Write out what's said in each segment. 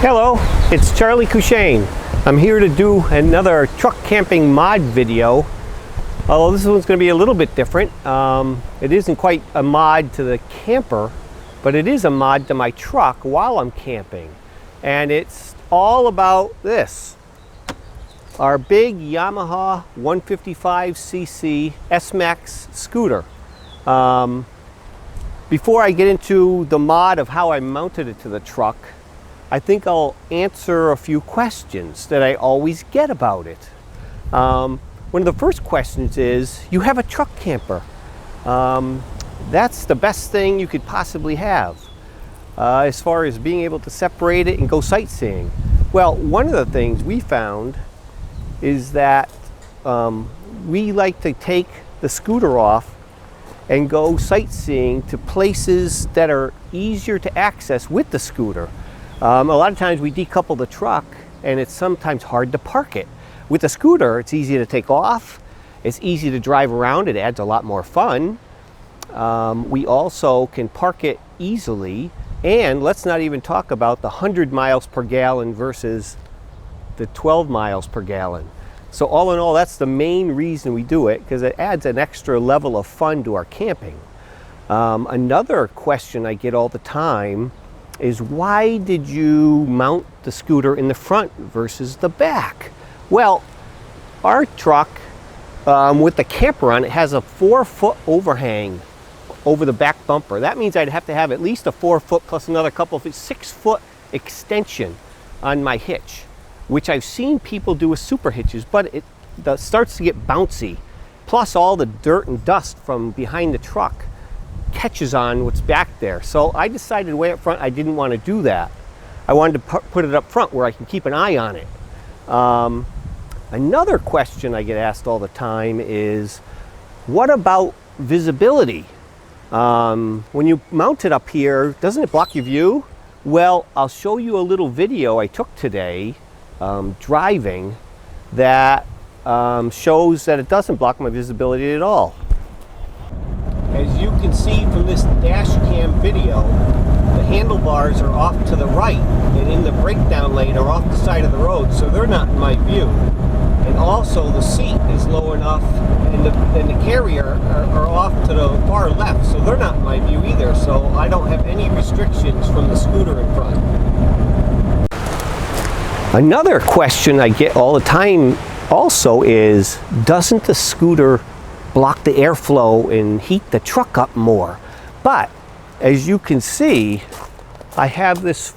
Hello, it's Charlie Cushane. I'm here to do another truck camping mod video. Although this one's going to be a little bit different. It isn't quite a mod to the camper, but it is a mod to my truck while I'm camping. And it's all about this. Our big Yamaha 155cc Smax scooter. Before I get into the mod of how I mounted it to the truck, I think I'll answer a few questions that I always get about it. One of the first questions is, you have a truck camper. That's the best thing you could possibly have as far as being able to separate it and go sightseeing. Well, one of the things we found is that we like to take the scooter off and go sightseeing to places that are easier to access with the scooter. A lot of times we decouple the truck and it's sometimes hard to park it. With the scooter, it's easy to take off, it's easy to drive around, it adds a lot more fun. We also can park it easily, and let's not even talk about the 100 miles per gallon versus the 12 miles per gallon. So all in all, that's the main reason we do it, because it adds an extra level of fun to our camping. Another question I get all the time is, why did you mount the scooter in the front versus the back? Well, our truck with the camper on it has a 4-foot overhang over the back bumper. That means I'd have to have at least a 4-foot plus another couple of 6-foot extension on my hitch, which I've seen people do with super hitches, but it starts to get bouncy. Plus all the dirt and dust from behind the truck catches on what's back there. So I decided way up front I didn't want to do that. I wanted to put it up front where I can keep an eye on it. Another question I get asked all the time is, what about visibility? When you mount it up here, doesn't it block your view? Well, I'll show you a little video I took today driving that shows that it doesn't block my visibility at all. As you can see from this dash cam video, the handlebars are off to the right and in the breakdown lane are off the side of the road, so they're not in my view. And also the seat is low enough and the carrier are off to the far left, so they're not in my view either, so I don't have any restrictions from the scooter in front. Another question I get all the time also is, doesn't the scooter block the airflow and heat the truck up more? But as you can see, I have this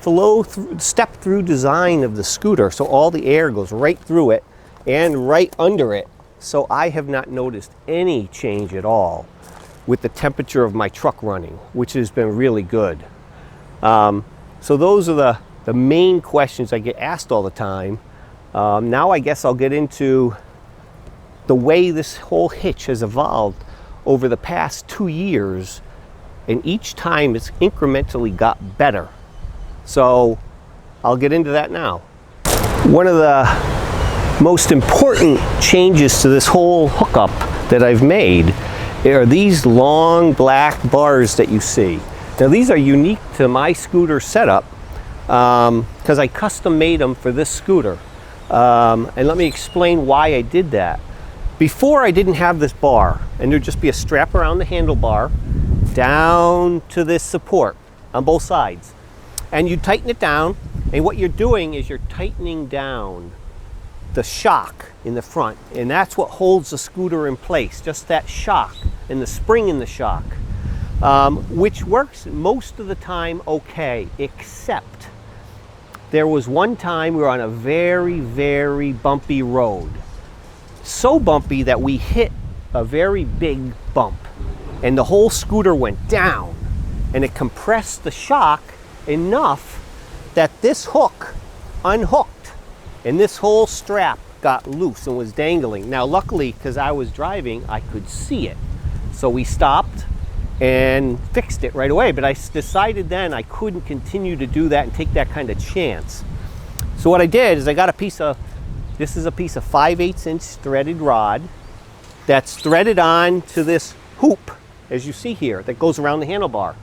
step through design of the scooter, so all the air goes right through it and right under it, so I have not noticed any change at all with the temperature of my truck running, which has been really good. So those are the main questions I get asked all the time. Now I guess I'll get into the way this whole hitch has evolved over the past 2 years, and each time it's incrementally got better. So I'll get into that now. One of the most important changes to this whole hookup that I've made are these long black bars that you see. Now these are unique to my scooter setup because I custom made them for this scooter. And let me explain why I did that. Before, I didn't have this bar, and there'd just be a strap around the handlebar down to this support on both sides. And you tighten it down, and what you're doing is you're tightening down the shock in the front, and that's what holds the scooter in place, just that shock and the spring in the shock, which works most of the time okay, except there was one time we were on a very, very bumpy road. So bumpy that we hit a very big bump and the whole scooter went down, and it compressed the shock enough that this hook unhooked and this whole strap got loose and was dangling. Now luckily, because I was driving, I could see it, so we stopped and fixed it right away. But I decided then I couldn't continue to do that and take that kind of chance. So what I did is I got this is a piece of 5/8 inch threaded rod that's threaded on to this hoop, as you see here, that goes around the handlebar.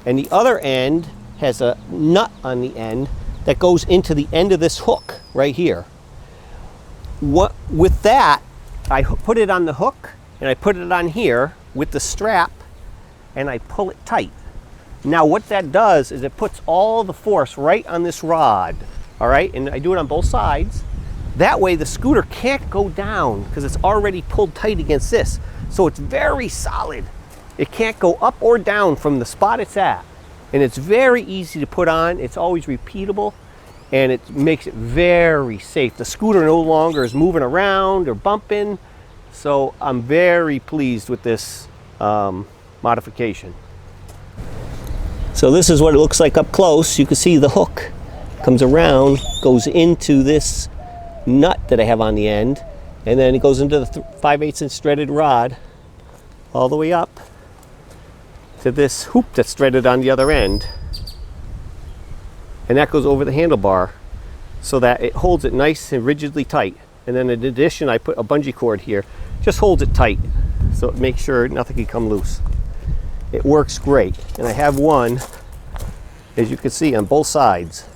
And the other end has a nut on the end that goes into the end of this hook right here. With that, I put it on the hook and I put it on here with the strap and I pull it tight. Now what that does is it puts all the force right on this rod, all right? And I do it on both sides. That way the scooter can't go down because it's already pulled tight against this. So it's very solid. It can't go up or down from the spot it's at. And it's very easy to put on. It's always repeatable and it makes it very safe. The scooter no longer is moving around or bumping. So I'm very pleased with this modification. So this is what it looks like up close. You can see the hook comes around, goes into this nut that I have on the end, and then it goes into the 5/8 inch threaded rod all the way up to this hoop that's threaded on the other end. And that goes over the handlebar so that it holds it nice and rigidly tight. And then in addition, I put a bungee cord here. Just holds it tight so it makes sure nothing can come loose. It works great. And I have one, as you can see, on both sides.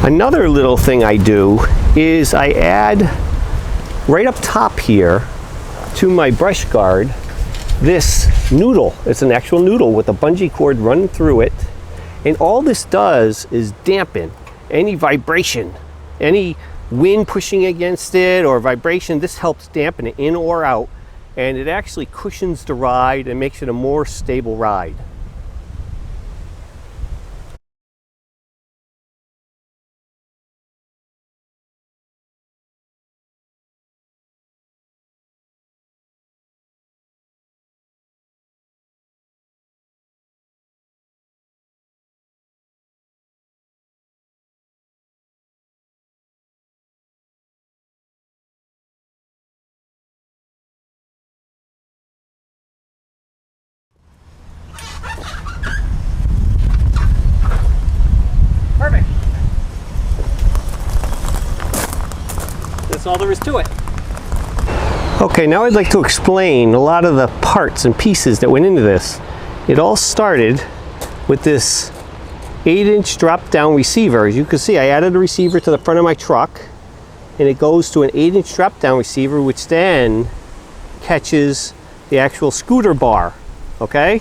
Another little thing I do is I add right up top here to my brush guard this noodle. It's an actual noodle with a bungee cord running through it. And all this does is dampen any vibration, any wind pushing against it or vibration. This helps dampen it in or out, and it actually cushions the ride and makes it a more stable ride. Perfect. That's all there is to it. Okay, now I'd like to explain a lot of the parts and pieces that went into this. It all started with this 8-inch drop-down receiver. As you can see, I added a receiver to the front of my truck, and it goes to an 8-inch drop-down receiver, which then catches the actual scooter bar, okay?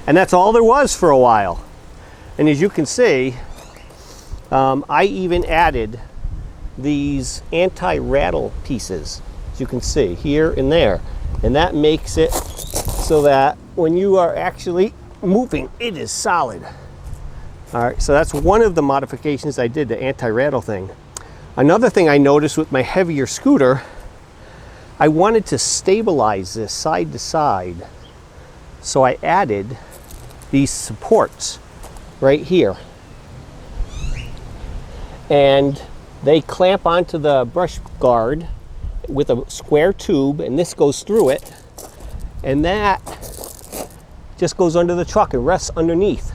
And that's all there was for a while. And as you can see, I even added these anti-rattle pieces, as you can see here and there, and that makes it so that when you are actually moving, it is solid. All right, so that's one of the modifications I did, the anti-rattle thing. Another thing I noticed with my heavier scooter, I wanted to stabilize this side to side, so I added these supports right here. And they clamp onto the brush guard with a square tube, and this goes through it, and that just goes under the truck and rests underneath.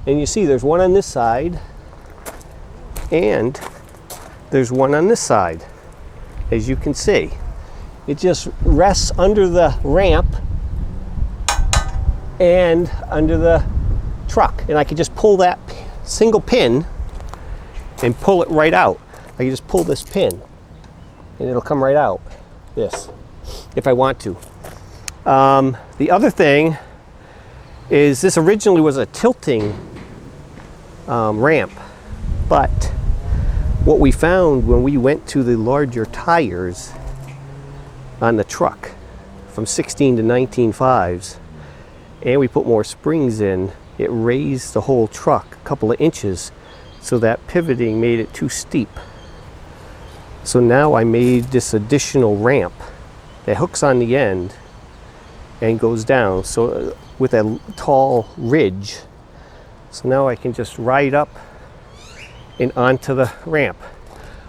And you see there's one on this side and there's one on this side. As you can see, it just rests under the ramp and under the truck, and I can just pull that single pin and pull it right out. I can just pull this pin and it'll come right out, this, if I want to. The other thing is this originally was a tilting ramp, but what we found when we went to the larger tires on the truck from 16 to 19.5s, and we put more springs in, it raised the whole truck a couple of inches, so that pivoting made it too steep. So now I made this additional ramp that hooks on the end and goes down, so with a tall ridge. So now I can just ride up and onto the ramp.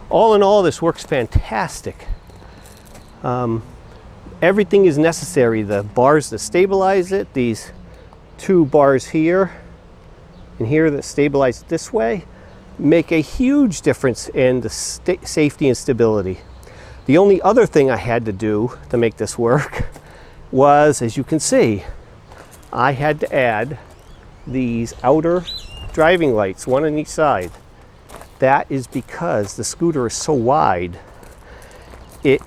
All in all, this works fantastic. Everything is necessary. The bars to stabilize it, these two bars here and here that stabilize it this way, make a huge difference in the safety and stability. The only other thing I had to do to make this work was, as you can see, I had to add these outer driving lights, one on each side. That is because the scooter is so wide, it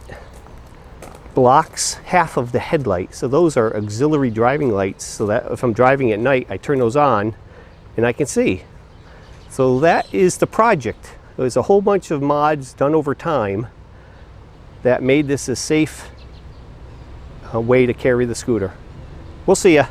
blocks half of the headlight. So those are auxiliary driving lights, so that if I'm driving at night, I turn those on and I can see. So that is the project. There's a whole bunch of mods done over time that made this a safe way to carry the scooter. We'll see ya.